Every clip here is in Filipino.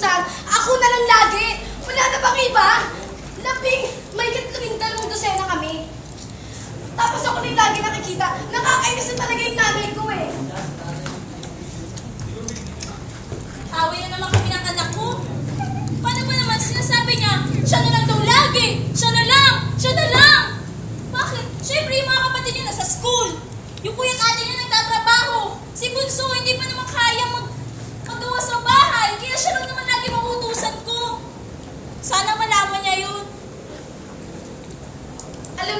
utusan, ako na lang lagi. Wala na bang iba? May labing dalawang dosena kami. Tapos ako na yung lagi nakikita. Nakakainis na talaga yung nanay ko eh. Away na naman kami ng anak ko. Paano ba naman sinasabi niya, siya na lang daw lagi, siya na lang, siya na lang. Bakit? Siyempre yung mga kapatid niya nasa school. Yung kuya at ate niya nagtatrabaho. Si Bunso hindi pa naman kaya magawa sa bahay. Kaya siya lang naman lagi mauutusan ko. Sana malaman niya yun. Alam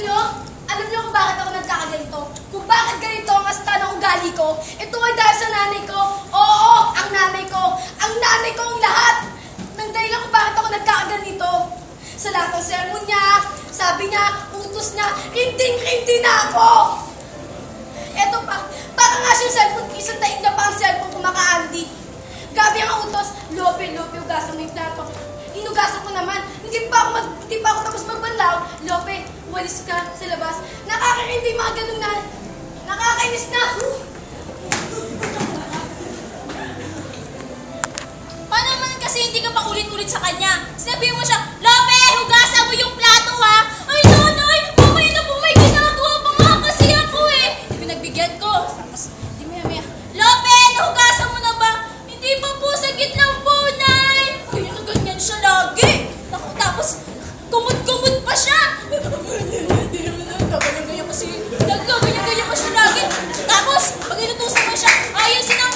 niyo kung bakit ako nagkakaganito? Kung bakit ganito ang asta ng ugali ko? Ito ay dahil sa nanay ko. Oo, ang nanay ko. Ang nanay ko ang lahat. Nang dahilan kung bakit ako nagkakaganito. Sa lahat ng sermon niya, sabi niya, utos niya, hindi na ako. Eto pa, para nga siyang cellphone, isang daig na pa ang cellphone kumakaandi. Gabi ang utos, Lope, ugasan mo yung plato. Inugasan ko naman, hindi pa ako tapos magbanlaw. Lope, walis ka sa labas. Nakakakindi mga ganun na. Nakakainis na. Paano naman kasi hindi ka pa ulit-ulit sa kanya? Sabihin mo siya, Lope, hugasan mo yung plato ha! Ay, nanay! Mamaya na po may ginagawa pa nga kasi ako eh! Pinagbigyan ko. Tapos, di maya. Lope, nahugasan mo na ba? Hindi pa po, sagit lang po, nay! Ay, ganyan siya lagi. Naku, tapos, kumot-kumot pa siya. Gaganyan-ganyan pa siya lagi. Tapos, pag inutusan mo siya, ayusin ang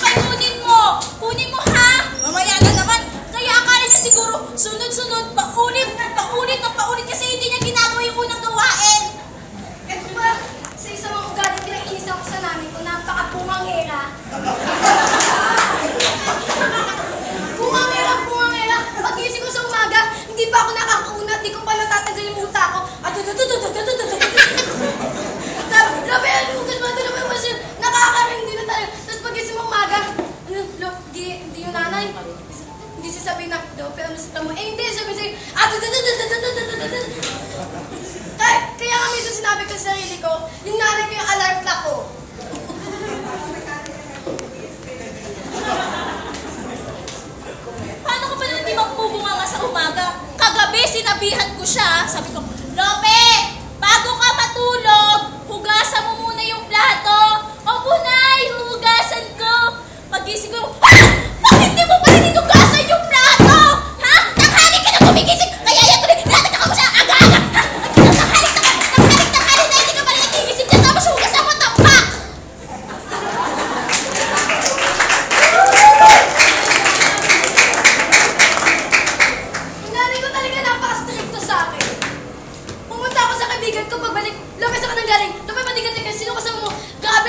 kunin mo ha? Mamaya na naman. Kaya akala niya siguro, sunod-sunod, paulit kasi hindi niya ginagawa yung unang gawain. Eto pa, sa isang mga ugali, pinainis ako sa nanay ko, napaka-pumangera. Pumangera. Pag-isip ko sa umaga, hindi pa ako nakakaunat, di ko pa natatanggal yung uta ko. Labi, hugas mo, nakakaring din na talaga. Tapos pag-isip mo umaga, hindi yung nanay. Hindi sasabihin na, Lope, ano sa tamo? Hindi, sabihin sa'yo, kaya nga minsan sinabi ko sa sarili ko, yung nanay ko yung alarm clock ko. Paano ka pa naman di magpubunga nga sa umaga? Kagabi, sinabihan ko siya. Sabi ko, Lope, bago ka matulog, hugasan mo muna yung plato. Opo, nay, hugasan ko. Pag-isip ko, bakit di mo pa rin hinugasan yung plato? Ha? Tanghali ka na gumigising. Kaya yan tuloy, natataka ko siya aga-aga. Ha? Tanghali na hindi ka pa rin nagigising dyan. Tapos hugasan mo tampak. Yung nanay ko talaga napaka-stricto sa akin. Pumunta ako sa kaibigan ko, pagbalik, Lope, saan ka nang galing? Lope, madigat ka, sino kasama mo?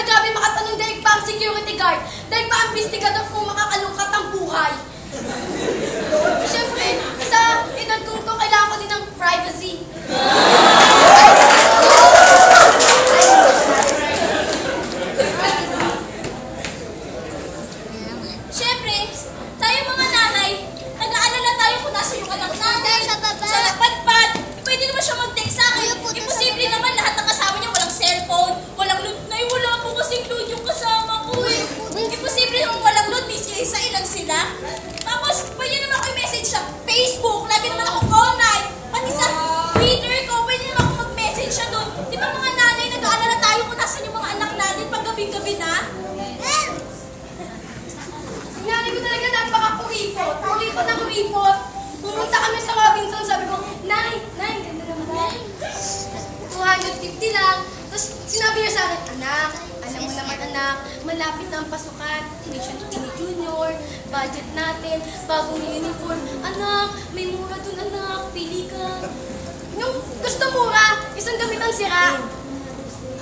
Grabe, makatanong daig pa ang security guard. Daig pa ang investigador kung makakalungkat ang buhay. Siyempre, sa edad ko to, kailangan ko din ng privacy. Siyempre, tayo mga nanay, nag-aalala tayo kung nasa yung anak natin. Sa napadpad, pwede naman siya mag-text sa akin. Imposible naman lahat ng kasama niya walang cellphone, walang load. Nay, wala po kasing load yung kasama ko eh. Imposible naman walang load, isa ilan sila. Tapos, pwede naman ako i-message sa Facebook, lagi naman ako online. Pati sa Twitter ko, pwede naman ako mag-message siya doon. Di ba mga nanay, nag-aalala tayo kung nasan yung mga anak natin pag gabi-gabi na? Yung nanay ko talaga napaka-kuripot. Kuripot. Pumunta kami sa Robinson, sabi ko, Nay, ganda naman Nay. 250 lang. Tapos sinabi niya sa akin, anak, alam mo naman anak, malapit na ang pasukan. Tuition ni Junior, budget natin, bagong uniform. Anak, may mura dun anak, pili ka. Yung gusto mura, isang gamit ang sira.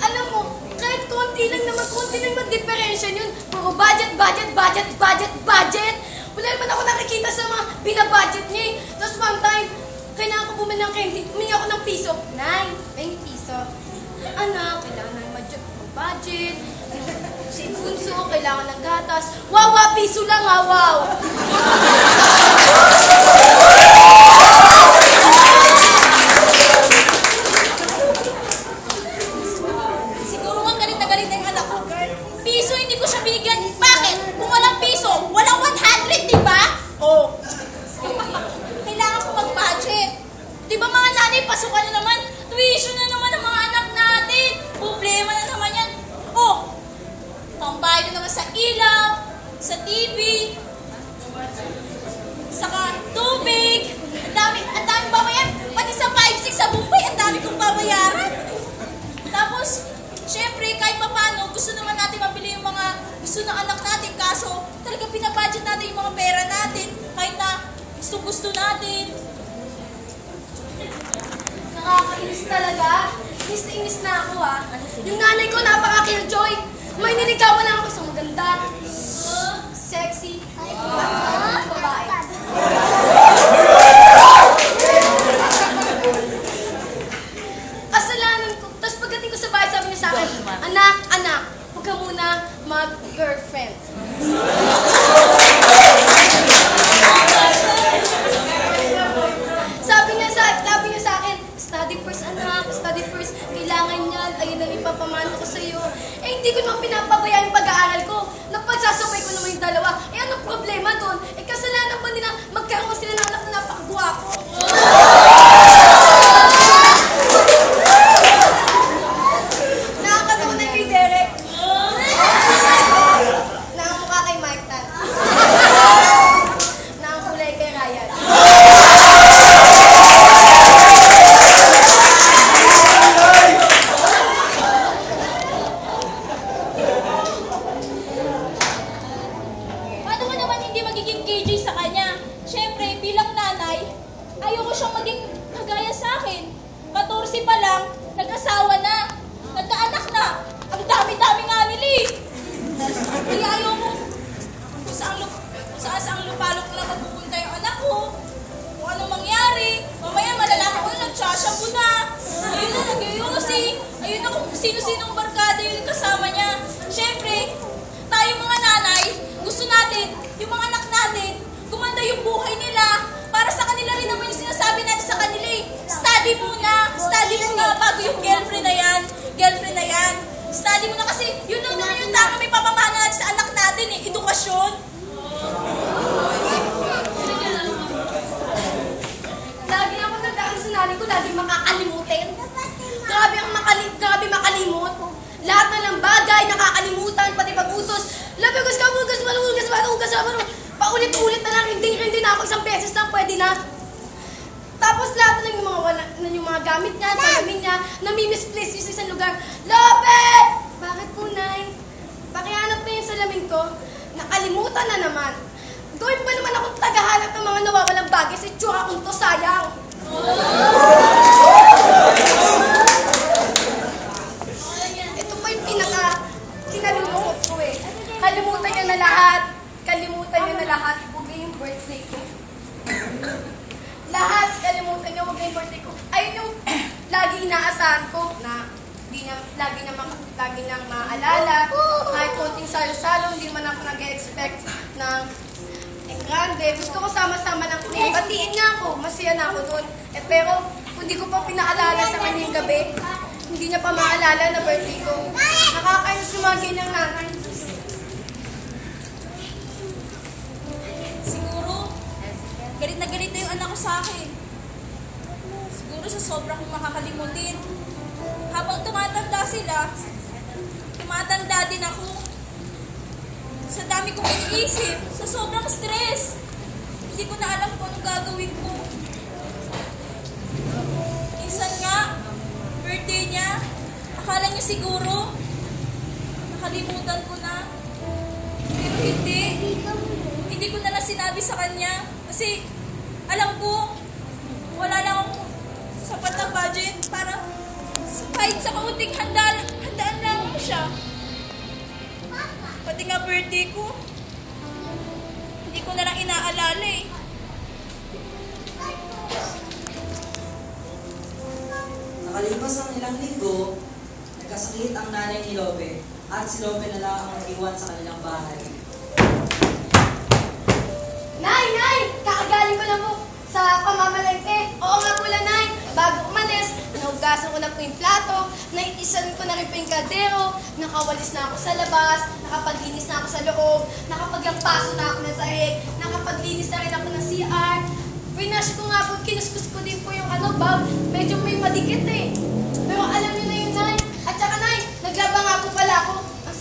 Alam mo, kahit konti lang mag-differential yun. Puro budget. Wala naman ako nakikita sa mga binabudget niya eh. Tapos one time, kailangan ko bumili ng candy. Humingi ako ng piso. Nay, may piso. Anak, kailangan ng budget. Si Bunso, kailangan ng gatas. Wow, piso lang ha, wow. Siguro nga galit na yung anak ko. Piso, hindi ko siya bigyan. Bakit? Kung walang piso, walang 100, di ba? Oh, sa TV, saka tubig, ang dami babayaran. Pati sa 5-6 sa Bombay, ang dami kong babayaran. Tapos, syempre, kahit pa paano, gusto naman natin mabili yung mga gusto ng anak natin. Kaso, talaga pinabudget natin yung mga pera natin. Kahit na gusto natin. Nakakainis talaga. Inis na inis na ako ah. Yung nanay ko napaka-killjoy. May niligawan lang ako sa maganda. Sexy. Babae. Kasalanan ko. Tapos pagdating ko sa bahay, sabi niya sa akin, anak, huwag ka muna mag-girlfriend. Sabi niya sa akin, study first anak, study first. Kailangan yan, ayun na ipapamano ko sa iyo. Eh hindi ko naman pinapabayaan yung pag-aaral ko. Napagsasabay ko naman yung dalawa. Eh anong problema doon? Eh kasalanan ba nila magkaroon sila ng anak na napakagwapo? Nakakatawa na yung kay Derek. Nakamukha kay Mike Tan. Nakakulay kay Ryan. Paano mo naman hindi magiging KJ sa kanya? Siyempre, bilang nanay, ayoko siyang maging kagaya sa akin. 14 pa lang, nag-asawa na, nagkaanak na. Ang dami-dami nga nila eh. Kaya ayoko kung saan lupalok na magpupunta yung anak ko. Kung anong mangyari. Mamaya malalaman ko na nagtsashabu na. Ayun na, nag-iusi. Ayun na kung sino-sinong barkada yung kasama niya. Siyempre, tayo mga nanay, gusto natin, yung mga anak natin, gumanda yung buhay nila. Para sa kanila rin naman yung sinasabi natin sa kanila eh. Study muna bago yung girlfriend na yan. Study muna kasi yun lang naman yung tama may papamana natin sa anak natin eh, edukasyon. Lagi ako nagdaan sa nanay ko, lagi makakalimutin. Grabe makalimot. Lahat na lang bagay, nakakalimutan, pati pag-utos. Labigus ka, malugas. Paulit-ulit na lang, hindi na ako isang beses lang, pwede na. Tapos lahat na lang yung mga gamit niya, salamin niya, nami-misplace yung sa isang lugar. Lope! Bakit po, Nay? Pakihanap na yung salamin ko. Nakalimutan na naman. Gawin pa naman akong tagahanap ng mga nawawalang bagay sa itsura kong to, sayang. Ito pa yung kinalulungkot ko eh. Kalimutan niya na lahat. Huwag yung birthday ko. Lahat kalimutan niya, huwag yung birthday ko. Ayun yung lagi inaasahan ko na lagi niyang maalala. Kahit konting salo-salo, hindi man ako nag-expect ng grande. Gusto ko sama-sama lang. Batiin niya ako, masaya na ako doon. Eh pero, kung di ko pa pinaalala sa kanya yung gabi, hindi niya pa maalala na birthday ko. Nakakainis yung mga ganyang nanay. Siguro, galit na galit na yung anak ko sa akin. Siguro sa sobra kong makakalimutin. Habang tumatanda sila, tumatanda din ako. Sa dami kong iniisip, sa sobrang stress, hindi ko na alam kung anong gagawin ko. Minsan nga, birthday niya, akala niya siguro, nakalimutan ko na. Pero hindi ko na lang sinabi sa kanya. Kasi, alam ko, wala lang akong sapat na budget para kahit sa kaunting handaan lang ako siya. Pati nga birthday ko, hindi ko na lang inaalala eh. Nakalipas ang ilang linggo, nagkasakit ang nanay ni Lope at si Lope na lang ang nag-iwan sa kanilang bahay. Nay! Kakagaling ko na po sa pamamalengke. Oo nga pala, Nay. Bago umalis, nahugasan ko na po yung plato, naitisan ko na rin po yung kaldero, nakawalis na ako sa labas, nakapaglinis na ako sa loob, nakapaglampaso na ako ng sahig, nakapaglinis na rin ako ng CR. Pinash ko nga po, kinuskus ko din po yung bag. Medyo may madikit eh. Pero alam niyo na yun, Nay. At saka, Nay, naglaba nga po pala ako. Ang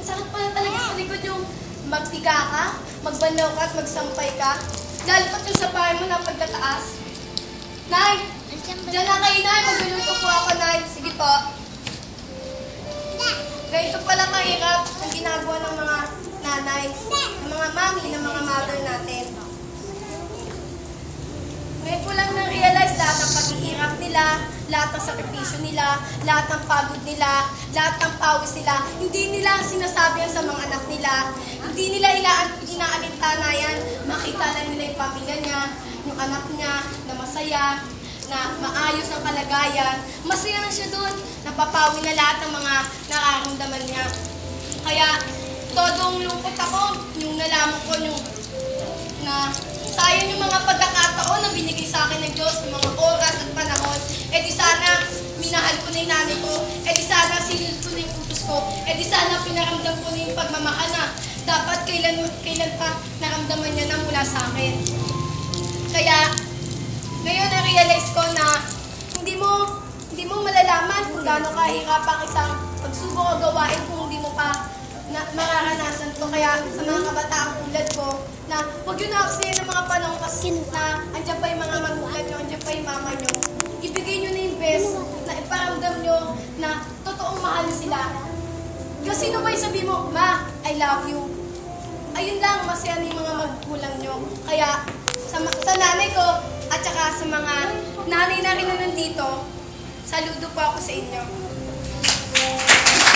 sakit pala talaga sa likod yung magtiga ka, magbanlaw ka at magsampay ka. Lalo pat yung sa bahay mo na pagkataas. Nay! Diyan lang kayo, Nay. Magluluto po ako, Nay. Sige po. Ganito pala kahirap ang ginagawa ng mga nanay, ng mga mami, ng mga mother natin. Ngayon ko lang na-realize lahat ng paghihirap nila, lahat ng sakripisyo nila, lahat ng pagod nila, lahat ng pawis nila. Hindi nila sinasabi yan sa mga anak nila. Hindi nila inaalintana yan. Makita lang nila yung pamilya niya, yung anak niya na masaya, na maayos ang kalagayan. Masaya na siya doon. Napapawi na lahat ng mga nararamdaman niya. Kaya, todong lungkot ako yung nalaman ko na sayang yung mga pagkakataon na binigay sa akin ng Diyos, yung mga oras at panahon. E di sana, minahal ko na yung nanay ko. E di sana, sinil ko na yung utos ko. E di sana, pinaramdam ko na yung pagmamahal na dapat kailan pa naramdaman niya na mula sa akin. Kaya, ngayon na-realize ko na hindi mo malalaman kung gaano kahirap ang isang pagsubok o gawain kung hindi mo pa mararanasan to. Kaya sa mga kabataan tulad ko, na huwag yun nakaksiyan ng mga panahon kasi na andyan pa yung mga magulang nyo, andyan pa yung mama nyo. Ibigay nyo na yung best na iparamdam nyo na totoong mahal sila. Kasi sino ba yung sabi mo, Ma, I love you. Ayun lang, masaya na yung mga magulang nyo. Kaya sa nanay ko, at saka sa mga nanay na rin na nandito, saludo po ako sa inyo.